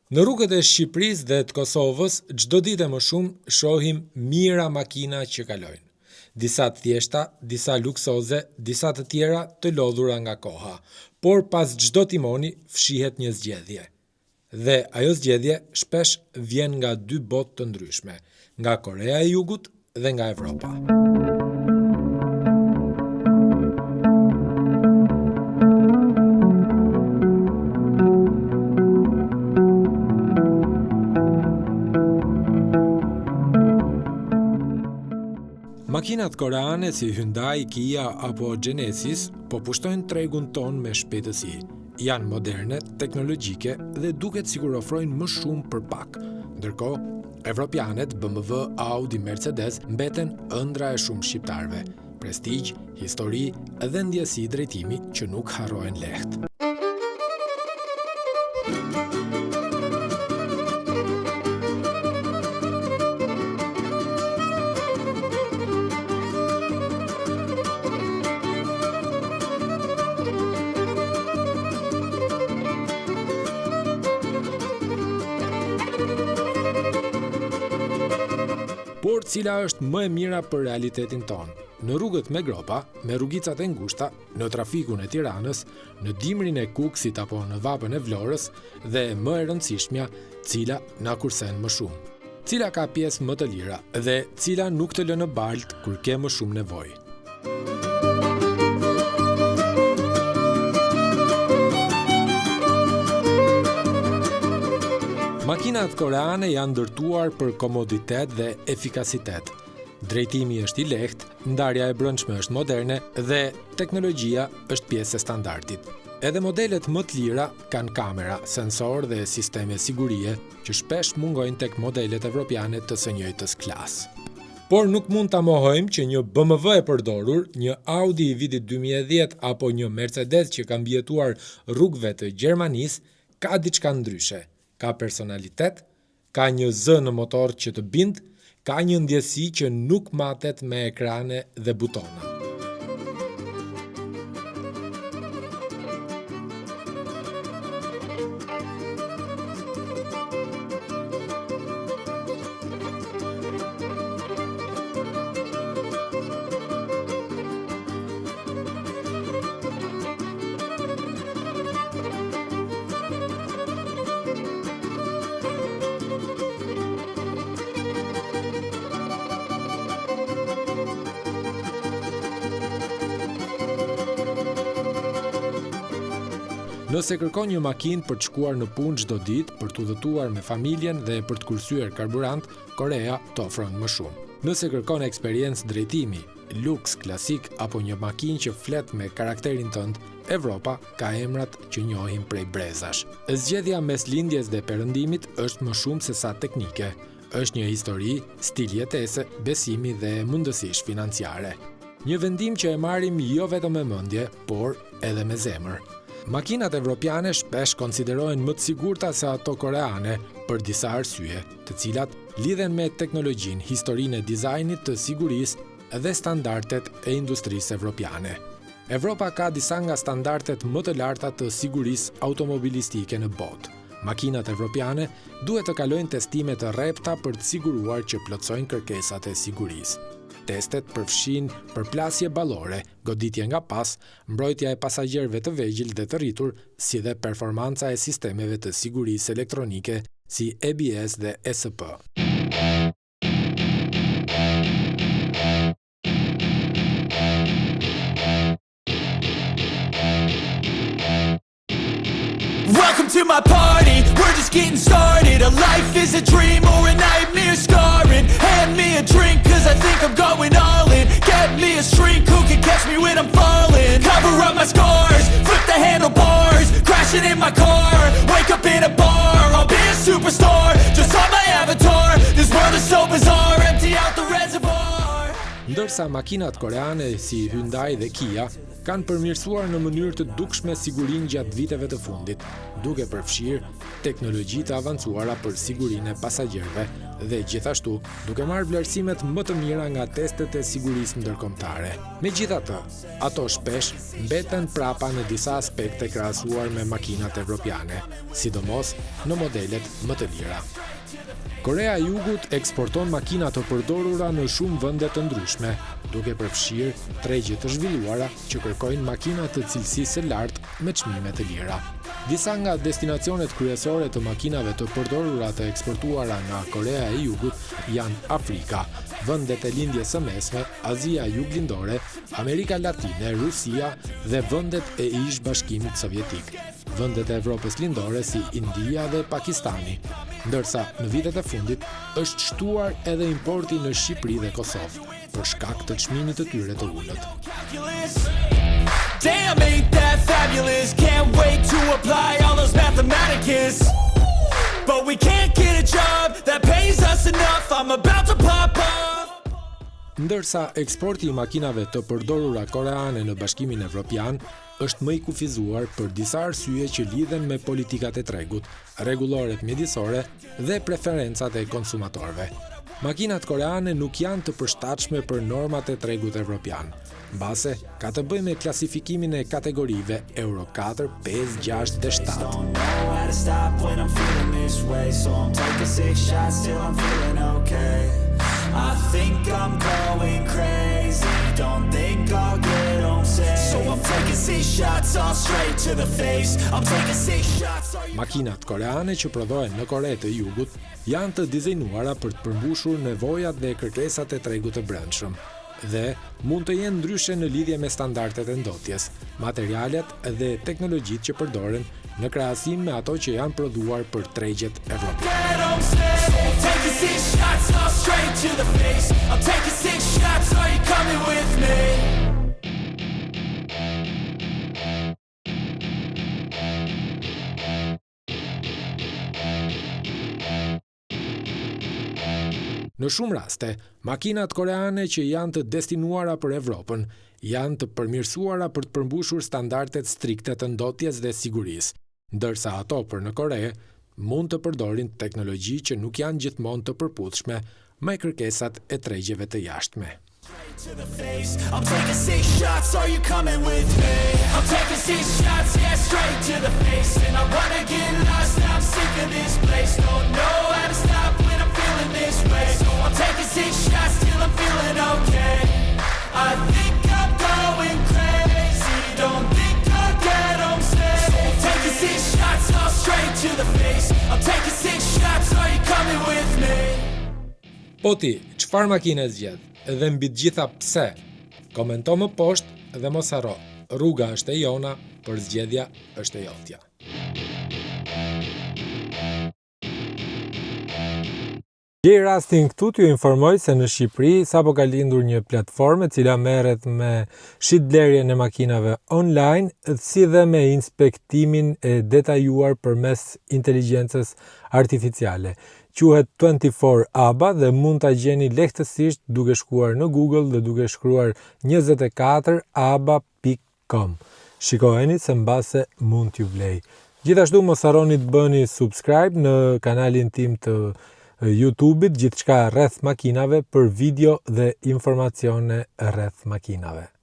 Në rrugët e Shqipërisë dhe të Kosovës, çdo ditë më shumë shohim mijëra makina që kalojnë. Disa të thjeshta, disa luksoze, disa të tjera të lodhura nga koha, por pas çdo timoni fshihet një zgjedhje. Dhe ajo zgjedhje shpesh vjen nga dy botë të ndryshme, nga Korea e Jugut dhe nga Evropa. Makinat koreane si Hyundai, Kia apo Genesis po pushtojnë tregun ton me shpejtësi. Janë moderne, teknologjike dhe duket sikur ofrojnë më shumë për pak. Ndërkohë, evropianet BMW, Audi, Mercedes mbeten ëndra e shumë shqiptarëve. Prestigj, histori dhe ndjesi drejtimi që nuk harrohen lehtë. Por cila është më e mira për realitetin tonë? Në rrugët me gropa, me rrugicat e ngushta, në trafikun e Tiranës, në dimrin e Kukësit apo në vapën e Vlorës dhe më e rëndësishmja, cila na kursen më shumë? Cila ka pjesë më të lira dhe cila nuk të lë në baltë kur ke më shumë nevojë? Makinat koreane janë ndërtuar për komoditet dhe efikasitet. Drejtimi është i lehtë, ndarja e brendshme është moderne dhe teknologjia është pjesë e standardit. Edhe modelet më të lira kanë kamera, sensor dhe sisteme sigurie që shpesh mungojnë tek modelet evropiane të së njëjtës klasë. Por nuk mund ta mohojmë që një BMW e përdorur, një Audi i vitit 2010 apo një Mercedes që ka mbijetuar rrugëve të Gjermanisë ka diçka ndryshe. Ka personalitet, ka një zë në motor që të bind, ka një ndjesi që nuk matet me ekrane dhe butona. Nëse kërkon një makinë për të shkuar në punë çdo ditë, për të udhëtuar me familjen dhe për të kursyer karburant, Korea të ofron më shumë. Nëse kërkon eksperiencë drejtimi, luks klasik apo një makinë që flet me karakterin tënd, Evropa ka emrat që njohim prej brezash. Zgjedhja mes lindjes dhe perëndimit është më shumë se sa teknike. Është një histori, stil jetese, besimi dhe mundësish financiare. Një vendim që e marrim jo vetëm me mendje, por edhe me zemër. Makinat evropiane shpesh konsiderohen më të sigurta se ato koreane për disa arsye, të cilat lidhen me teknologjinë, historinë e dizajnit të sigurisë dhe standardet e industrisë evropiane. Evropa ka disa nga standardet më të larta të sigurisë automobilistike në botë. Makinat evropiane duhet të kalojnë testime të rrepta për të siguruar që plotësojnë kërkesat e sigurisë. Testet përfshin përplasje ballore, goditje nga pas, mbrojtja e pasagjerëve të vegjël dhe të rritur, si dhe performanca e sistemeve të sigurisë elektronike si ABS dhe ESP. Welcome to my party, we're just getting started. A life is a dream or a nightmare scarring. Hand me a drink cause I think I'm going all in. Get me a shrink who can catch me when I'm falling. Cover up my scars, flip the handlebars. Crashing in my car, wake up in a bar. I'll be a superstar, just on my avatar. This world is so bizarre, empty out the reservoir. Ndërsa makinat koreane si Hyundai dhe Kia kanë përmirësuar në mënyrë të dukshme sigurinë gjatë viteve të fundit, duke përfshirë teknologji të avancuara për sigurinë e pasagjerëve dhe gjithashtu duke marrë vlerësimet më të mira nga testet e sigurisë ndërkombëtare. Megjithatë, ato shpesh mbeten prapa në disa aspekte krahasuar me makinat evropiane, sidomos në modelet më të lira. Korea e Jugut eksporton makina të përdorura në shumë vende të ndryshme, duke përfshirë tregje të zhvilluara që kërkojnë makina të cilësisë së lartë me çmime të lira. Disa nga destinacionet kryesore të makinave të përdorura të eksportuara nga Korea e Jugut janë Afrika, vendet e lindjes së mesme, Azia Juglindore, Amerika Latine, Rusia dhe vendet e ish Bashkimit Sovjetik. Vendet e Evropës lindore si India dhe Pakistani, ndërsa në vitet e fundit është shtuar edhe importi në Shqipëri dhe Kosovë, për shkak të çmimit të tyre të ulët. Damn, ain't that fabulous? Can't wait to apply all those mathematicus. But we can't get a job that pays us enough. I'm about to pop up. Ndërsa eksporti I makinave të përdorura koreane në Bashkimin Evropian është më I kufizuar për disa arsye që lidhen me politikat e tregut, rregulloret mjedisore dhe preferencat e konsumatorëve. Makinat koreane nuk janë të përshtatshme për normat e tregut evropian. Mbase, ka të bëjë me klasifikimin e kategorive Euro 4, 5, 6 dhe 7. I think I'm going crazy. Don't think I'll get home safe. So I'm taking 6 shots all straight to the face. I'm taking 6 shots. Makinat koreane që prodhohen në Kore të Jugut janë të dizajnuara për të përmbushur nevojat dhe kërkesat e tregut të brendshëm dhe mund të jenë ndryshe në lidhje me standardet e ndotjes, materialet dhe teknologjitë që përdoren në krahasim me ato që janë prodhuar për tregjet evropiane. Në shumë raste, makinat koreane që janë të destinuara për Evropën janë të përmirësuara për të përmbushur standardet strikte të ndotjes dhe sigurisë, ndërsa ato për në Kore mund të përdorin teknologji që nuk janë gjithmonë të përputhshme me kërkesat e tregjeve të jashtme. I'm taking 6 shots, are you coming with me? I'm taking 6 shots, yeah, straight to the face. And I wanna get lost, I'm sick of this place. Don't know how to stop when I'm feeling this way. So I'm taking 6 shots till I'm feeling okay. I think I'm going crazy, don't think I'll get home safe. So I'm taking 6 shots, all straight to the face. I'm taking 6 shots, are you coming with me? Po ti, çfarë makine zgjedh? Dhe mbi të gjitha pse? Komento më poshtë dhe mos harro, rruga është e jona, por zgjedhja është e jotja. Gjej rastin këtu t'ju informoj se në Shqipëri sapo ka lindur një platformë e cila merret me shitblerjen e makinave online, si dhe me inspektimin e detajuar përmes inteligjencës artificiale. Quhet 24ABA dhe mund ta gjeni lehtësisht duke shkuar në Google dhe duke shkruar 24aba.com. Shikojeni se mbase mund t'ju vlej. Gjithashtu mos harroni të bëni subscribe në kanalin tim të YouTube-it, gjithçka rreth makinave për video dhe informacione rreth makinave.